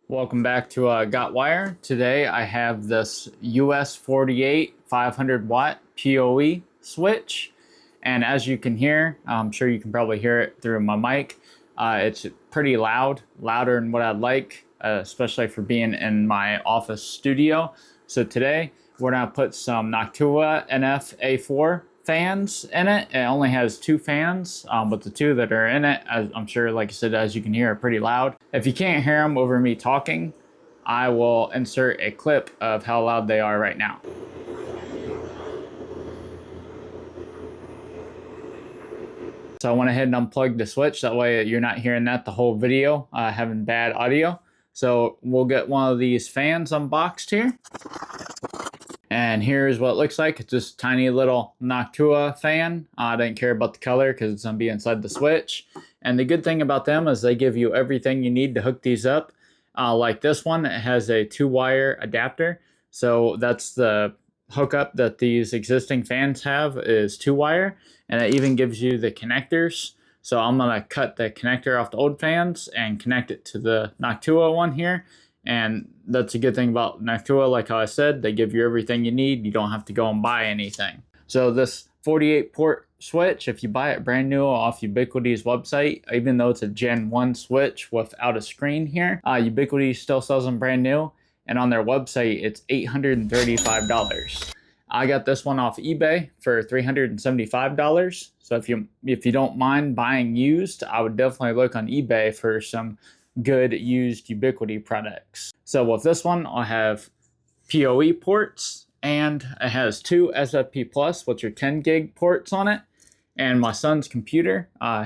Welcome back to Got Wire. Today I have this US48 500 watt PoE switch, and as you can hear, I'm sure you can probably hear it through my mic. It's pretty loud, louder than what I'd like, especially for being in my office studio. So today we're gonna put some Noctua NF-A4 fans in it. It only has two fans, but the two that are in it, as I'm sure, like I said, as you can hear, are pretty loud. If you can't hear them over me talking, I will insert a clip of how loud they are right now. So I went ahead and unplugged the switch. That way you're not hearing that the whole video, having bad audio. So we'll get one of these fans unboxed here. And here's what it looks like. It's just a tiny little Noctua fan. I didn't care about the color because it's going to be inside the switch. And the good thing about them is they give you everything you need to hook these up. Like this one, it has a 2-wire adapter. So that's the hookup that these existing fans have is 2-wire. And it even gives you the connectors. So I'm going to cut the connector off the old fans and connect it to the Noctua one here. And that's a good thing about Noctua, like how I said, they give you everything you need. You don't have to go and buy anything. So this 48 port switch, if you buy it brand new off Ubiquity's website, even though it's a Gen 1 switch without a screen here, Ubiquity still sells them brand new. And on their website, it's $835. I got this one off eBay for $375. So if you don't mind buying used, I would definitely look on eBay for some good used Ubiquity products. So with this one, I'll have PoE ports, and it has two SFP Plus, which are 10 gig ports on it. And my son's computer, it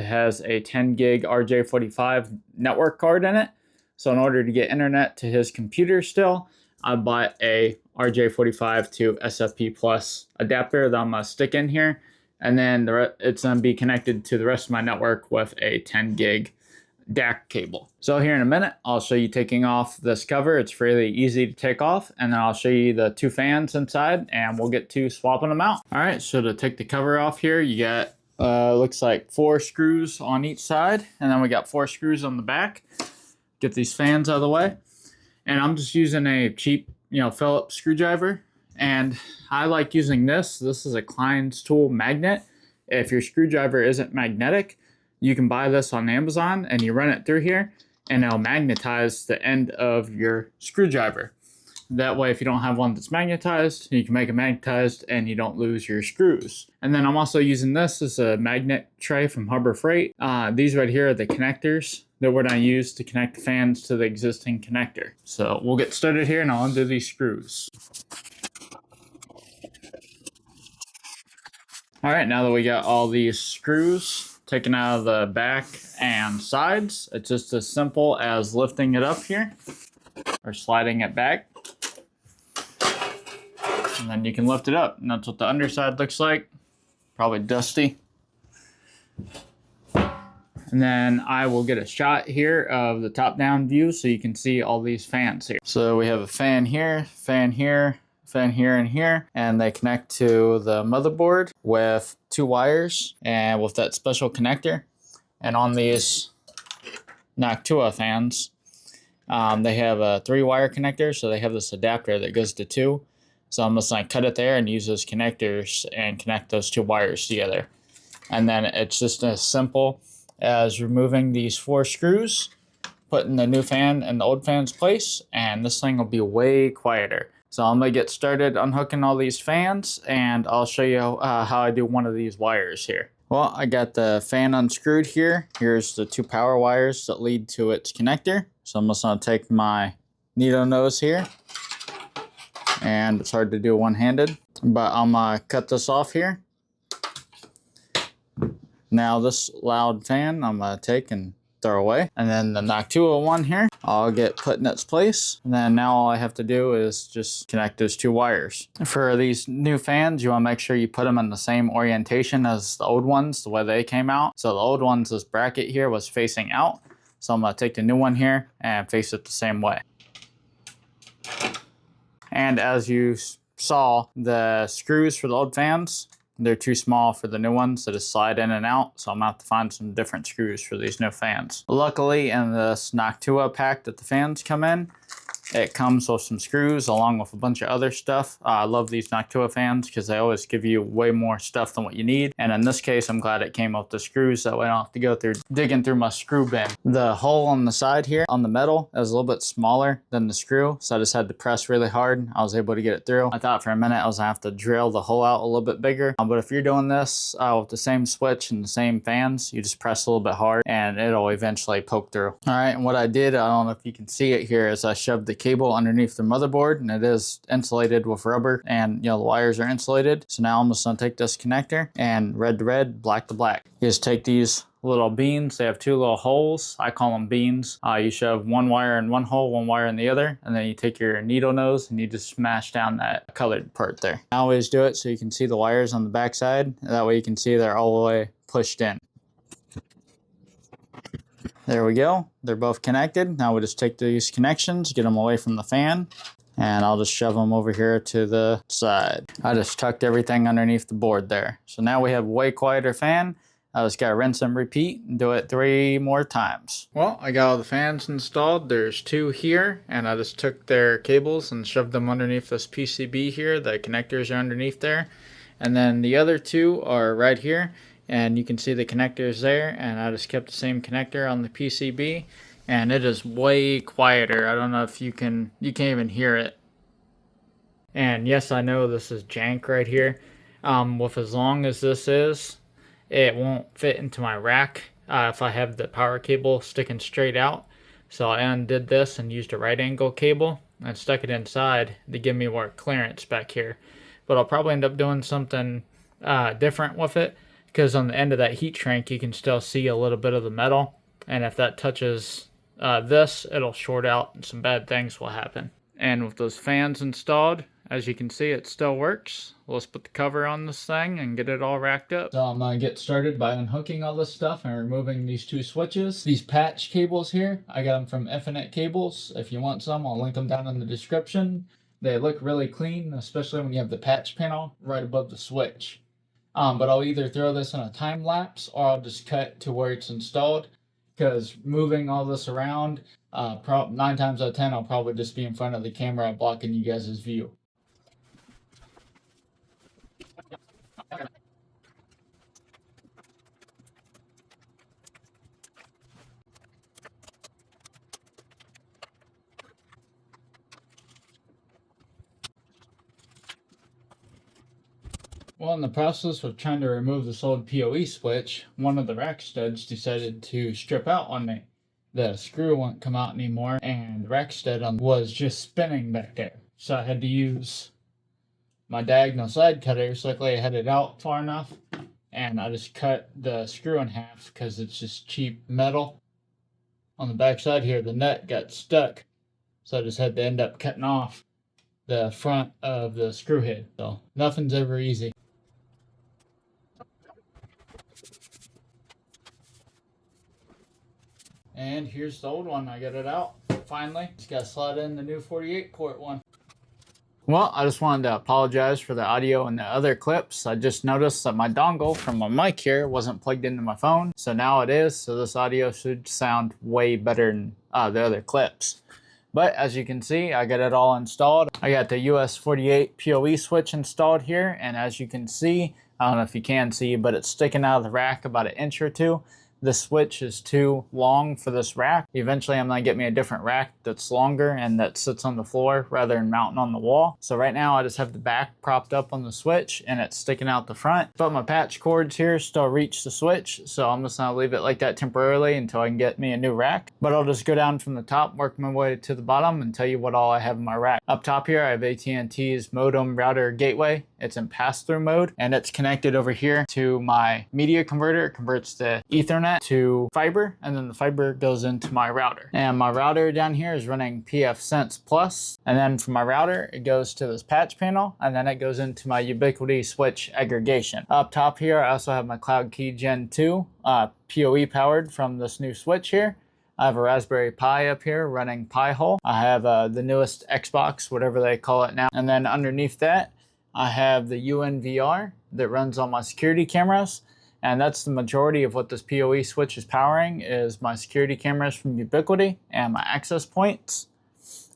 has a 10 gig RJ45 network card in it. So in order to get internet to his computer still, I bought a RJ45 to SFP Plus adapter that I'm gonna stick in here. And then it's gonna be connected to the rest of my network with a 10 gig DAC cable. So here in a minute, I'll show you taking off this cover. It's fairly easy to take off, and then I'll show you the two fans inside, and we'll get to swapping them out. All right, so to take the cover off here, you got looks like 4 screws on each side, and then we got 4 screws on the back. Get these fans out of the way, and I'm just using a cheap, Phillips screwdriver, and I like using this. This is a Klein's tool magnet. If your screwdriver isn't magnetic, you can buy this on Amazon and you run it through here and it'll magnetize the end of your screwdriver. That way, if you don't have one that's magnetized, you can make it magnetized and you don't lose your screws. And then I'm also using this as a magnet tray from Harbor Freight. These right here are the connectors that we're gonna use to connect the fans to the existing connector. So we'll get started here and I'll undo these screws. All right, now that we got all these screws taken out of the back and sides, it's just as simple as lifting it up here or sliding it back, and then you can lift it up, and that's what the underside looks like. Probably dusty. And then I will get a shot here of the top-down view so you can see all these fans here. So we have a fan here, fan here, fan here and here, and they connect to the motherboard with 2 wires and with that special connector. And on these Noctua fans, they have a 3-wire connector, so they have this adapter that goes to 2. So I'm just gonna cut it there and use those connectors and connect those 2 wires together. And then it's just as simple as removing these 4 screws, putting the new fan in the old fan's place, and this thing will be way quieter. So I'm gonna get started unhooking all these fans, and I'll show you how I do one of these wires here. Well, I got the fan unscrewed here. Here's the 2 power wires that lead to its connector. So I'm just gonna take my needle nose here, and it's hard to do one-handed, but I'm gonna cut this off here. Now this loud fan I'm gonna take and throw away. And then the Noctua one here, I'll get put in its place. And then now all I have to do is just connect those 2 wires. For these new fans, you wanna make sure you put them in the same orientation as the old ones, the way they came out. So the old ones, this bracket here was facing out. So I'm gonna take the new one here and face it the same way. And as you saw, the screws for the old fans They're too small for the new ones that just slide in and out, so I'm gonna have to find some different screws for these new fans. Luckily, in this Noctua pack that the fans come in, it comes with some screws along with a bunch of other stuff. I love these Noctua fans because they always give you way more stuff than what you need. And in this case, I'm glad it came with the screws, that way I don't have to go through digging through my screw bin. The hole on the side here on the metal is a little bit smaller than the screw, so I just had to press really hard. I was able to get it through. I thought for a minute I was gonna have to drill the hole out a little bit bigger. But if you're doing this with the same switch and the same fans, you just press a little bit hard and it'll eventually poke through. All right, and what I did, I don't know if you can see it here, is I shoved the cable underneath the motherboard, and it is insulated with rubber, and the wires are insulated. So now I'm just gonna take this connector and red to red, black to black. You just take these little beans, they have two little holes, I call them beans. You shove one wire in one hole, one wire in the other, and then you take your needle nose and you just smash down that colored part there. I always do it so you can see the wires on the back side, that way you can see they're all the way pushed in. There we go. They're both connected. Now we just take these connections, get them away from the fan, and I'll just shove them over here to the side. I just tucked everything underneath the board there. So now we have a way quieter fan. I just gotta rinse and repeat and do it 3 more times. Well, I got all the fans installed. There's 2 here, and I just took their cables and shoved them underneath this PCB here. The connectors are underneath there. And then the other 2 are right here. And you can see the connectors there, and I just kept the same connector on the PCB, and it is way quieter. I don't know if you can't even hear it. And yes, I know this is jank right here. With as long as this is, it won't fit into my rack if I have the power cable sticking straight out. So I undid this and used a right angle cable and stuck it inside to give me more clearance back here. But I'll probably end up doing something different with it, because on the end of that heat shrink you can still see a little bit of the metal, and if that touches this, it'll short out and some bad things will happen. And with those fans installed, as you can see, it still works. Let's put the cover on this thing and get it all racked up. So I'm gonna get started by unhooking all this stuff and removing these 2 switches. These patch cables here, I got them from Infinite Cables. If you want some, I'll link them down in the description. They look really clean, especially when you have the patch panel right above the switch. But I'll either throw this in a time lapse or I'll just cut to where it's installed, because moving all this around, 9 times out of 10, I'll probably just be in front of the camera blocking you guys' view. Well, in the process of trying to remove this old PoE switch, one of the rack studs decided to strip out on me. The screw won't come out anymore, and the rack stud was just spinning back there. So I had to use my diagonal side cutters. Luckily I had it out far enough, and I just cut the screw in half because it's just cheap metal. On the back side here, the nut got stuck, so I just had to end up cutting off the front of the screw head. So nothing's ever easy. And here's the old one. I got it out finally. Just got to slide in the new 48 port one. Well, I just wanted to apologize for the audio in the other clips. I just noticed that my dongle from my mic here wasn't plugged into my phone, so now it is. So this audio should sound way better than the other clips. But as you can see, I got it all installed. I got the US48 PoE Switch installed here, and as you can see, I don't know if you can see, but it's sticking out of the rack about 1 inch or 2. This switch is too long for this rack. Eventually I'm gonna get me a different rack that's longer and that sits on the floor rather than mounting on the wall. So right now I just have the back propped up on the switch and it's sticking out the front. But my patch cords here still reach the switch, so I'm just gonna leave it like that temporarily until I can get me a new rack. But I'll just go down from the top, work my way to the bottom, and tell you what all I have in my rack. Up top here I have AT&T's modem router gateway. It's in pass-through mode, and it's connected over here to my media converter. It converts the Ethernet to fiber, and then the fiber goes into my router. And my router down here is running pfSense Plus, and then from my router it goes to this patch panel, and then it goes into my Ubiquiti switch aggregation. Up top here I also have my Cloud Key Gen 2 PoE powered from this new switch here. I have a Raspberry Pi up here running Pi-hole. I have the newest Xbox, whatever they call it now, and then underneath that I have the UNVR. that runs on my security cameras. And that's the majority of what this PoE switch is powering, is my security cameras from Ubiquiti and my access points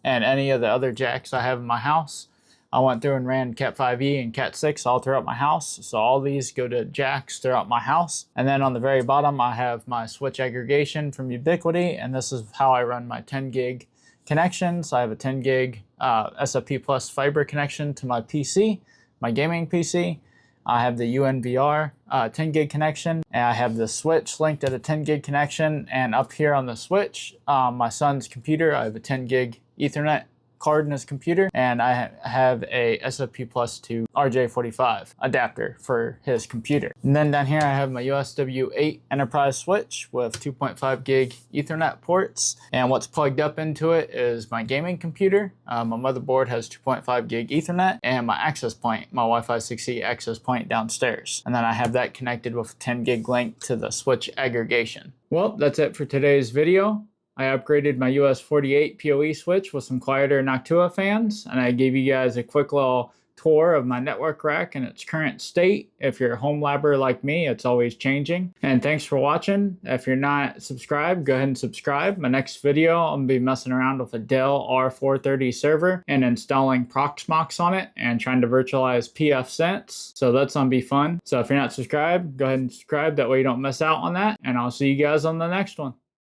and any of the other jacks I have in my house. I went through and ran Cat 5e and Cat 6 all throughout my house. So all these go to jacks throughout my house. And then on the very bottom, I have my switch aggregation from Ubiquiti, and this is how I run my 10 gig connections. I have a 10 gig SFP Plus fiber connection to my PC, my gaming PC. I have the UNVR 10 gig connection, and I have the switch linked at a 10 gig connection. And up here on the switch, my son's computer, I have a 10 gig Ethernet card in his computer, and I have a SFP Plus to RJ45 adapter for his computer. And then down here I have my USW8 enterprise switch with 2.5 gig Ethernet ports, and what's plugged up into it is my gaming computer. My motherboard has 2.5 gig Ethernet, and my access point, my Wi-Fi 6E access point downstairs. And then I have that connected with a 10 gig link to the switch aggregation. Well, that's it for today's video. I upgraded my US48 PoE Switch with some quieter Noctua fans, and I gave you guys a quick little tour of my network rack in its current state. If you're a home labber like me, it's always changing. And thanks for watching. If you're not subscribed, go ahead and subscribe. My next video, I'm gonna be messing around with a Dell R430 server and installing Proxmox on it and trying to virtualize pfSense. So that's gonna be fun. So if you're not subscribed, go ahead and subscribe. That way you don't miss out on that. And I'll see you guys on the next one.